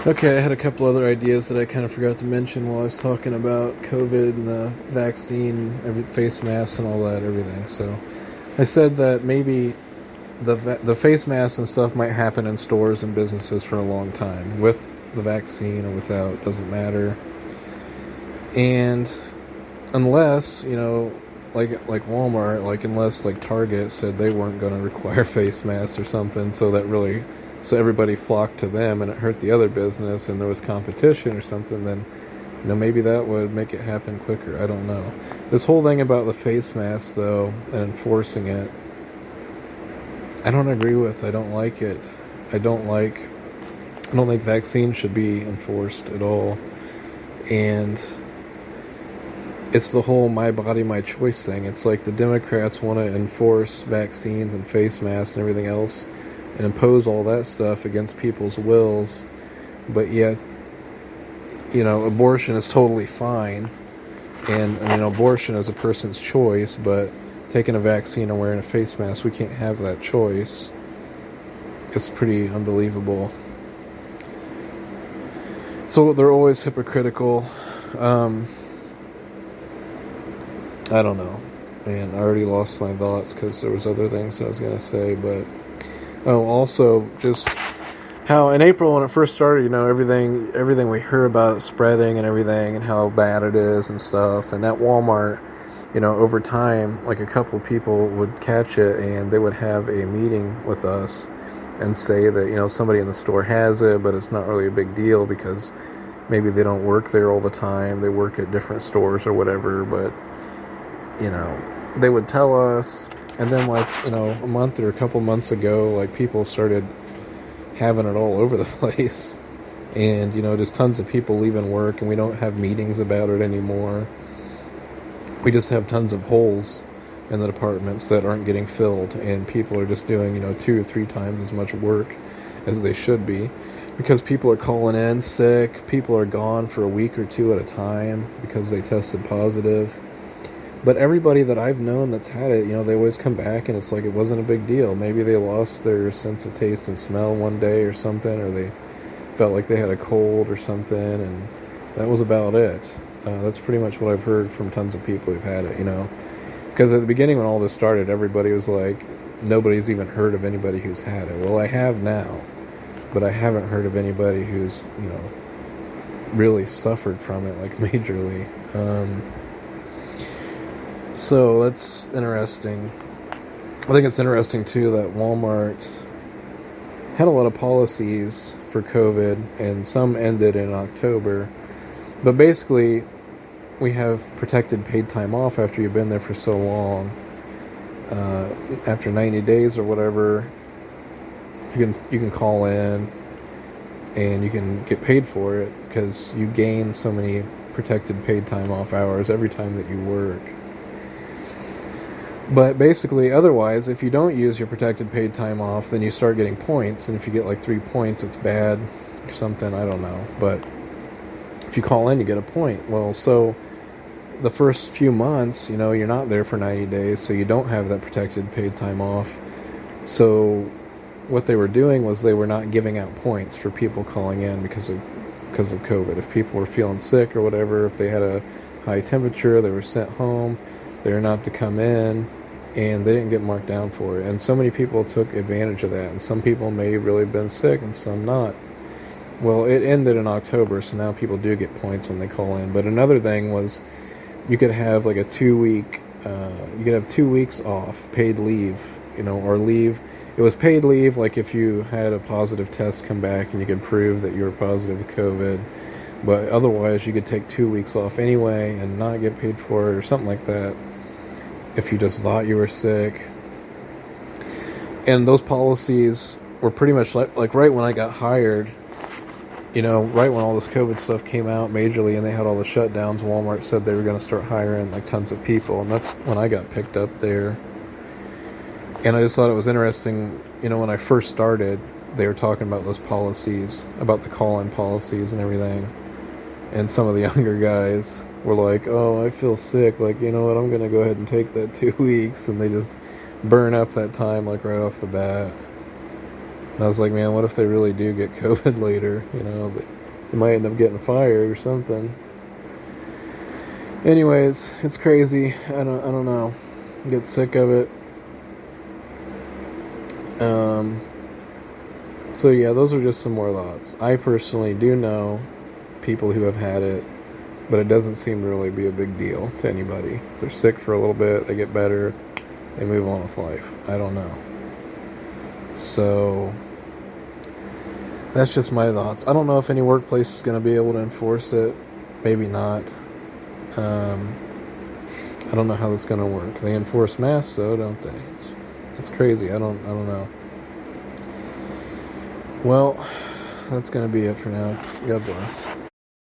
Okay, I had a couple other ideas that I kind of forgot to mention while I was talking about COVID and the vaccine, face masks and all that, everything. So I said that maybe the face masks and stuff might happen in stores and businesses for a long time, with the vaccine or without, doesn't matter. And unless, like Walmart, unless like Target said they weren't going to require face masks or something, so everybody flocked to them and it hurt the other business and there was competition or something, then maybe that would make it happen quicker. I don't know. This whole thing about the face mask though and enforcing it, I don't agree with. I don't like it. I don't think vaccines should be enforced at all. And it's the whole my body, my choice thing. It's like the Democrats want to enforce vaccines and face masks and everything else and impose all that stuff against people's wills, but yet, abortion is totally fine. And, abortion is a person's choice, but taking a vaccine and wearing a face mask, we can't have that choice. It's pretty unbelievable. So they're always hypocritical. I don't know. Man, I already lost my thoughts because there was other things that I was going to say, but also just how in April when it first started, everything we heard about it spreading and everything and how bad it is and stuff. And at Walmart, over time, like a couple people would catch it and they would have a meeting with us and say that, somebody in the store has it, but it's not really a big deal because maybe they don't work there all the time. They work at different stores or whatever, but, they would tell us. And then, a month or a couple months ago, people started having it all over the place. And, just tons of people leaving work, and we don't have meetings about it anymore. We just have tons of holes in the departments that aren't getting filled, and people are just doing, 2 or 3 times as much work as they should be. Because people are calling in sick, people are gone for a week or 2 at a time because they tested positive. But everybody that I've known that's had it, they always come back and it's like it wasn't a big deal. Maybe they lost their sense of taste and smell one day or something, or they felt like they had a cold or something, and that was about it. That's pretty much what I've heard from tons of people who've had it, Because at the beginning when all this started, everybody was like, nobody's even heard of anybody who's had it. Well, I have now, but I haven't heard of anybody who's, really suffered from it, majorly. So that's interesting. I think it's interesting too that Walmart had a lot of policies for COVID and some ended in October. But basically, we have protected paid time off after you've been there for so long. After 90 days or whatever, you can call in and you can get paid for it because you gain so many protected paid time off hours every time that you work. But basically, otherwise, if you don't use your protected paid time off, then you start getting points. And if you get 3 points, it's bad or something. I don't know. But if you call in, you get a point. Well, so the first few months, you're not there for 90 days, so you don't have that protected paid time off. So what they were doing was they were not giving out points for people calling in because of COVID. If people were feeling sick or whatever, if they had a high temperature, they were sent home. They were not to come in. And they didn't get marked down for it. And so many people took advantage of that. And some people may have really been sick and some not. Well, it ended in October, so now people do get points when they call in. But another thing was you could have a 2-week, you could have 2 weeks off, paid leave, or leave. It was paid leave, if you had a positive test come back and you could prove that you were positive with COVID. But otherwise, you could take 2 weeks off anyway and not get paid for it or something like that. If you just thought you were sick. And those policies were pretty much like right when I got hired, right when all this COVID stuff came out majorly and they had all the shutdowns, Walmart said they were going to start hiring tons of people. And that's when I got picked up there. And I just thought it was interesting, when I first started, they were talking about those policies, about the call-in policies and everything. And some of the younger guys were like, oh, I feel sick. You know what, I'm going to go ahead and take that 2 weeks. And they just burn up that time, right off the bat. And I was like, man, what if they really do get COVID later? You know, they might end up getting fired or something. Anyways, it's crazy. I don't know. I get sick of it. So yeah, those are just some more thoughts. I personally do know people who have had it, but it doesn't seem to really be a big deal to anybody. They're sick for a little bit, they get better, they move on with life. I don't know. So that's just my thoughts. I don't know if any workplace is going to be able to enforce it. Maybe not. I don't know how that's going to work. They enforce masks, though, don't they? It's crazy. I don't know. Well, that's going to be it for now. God bless.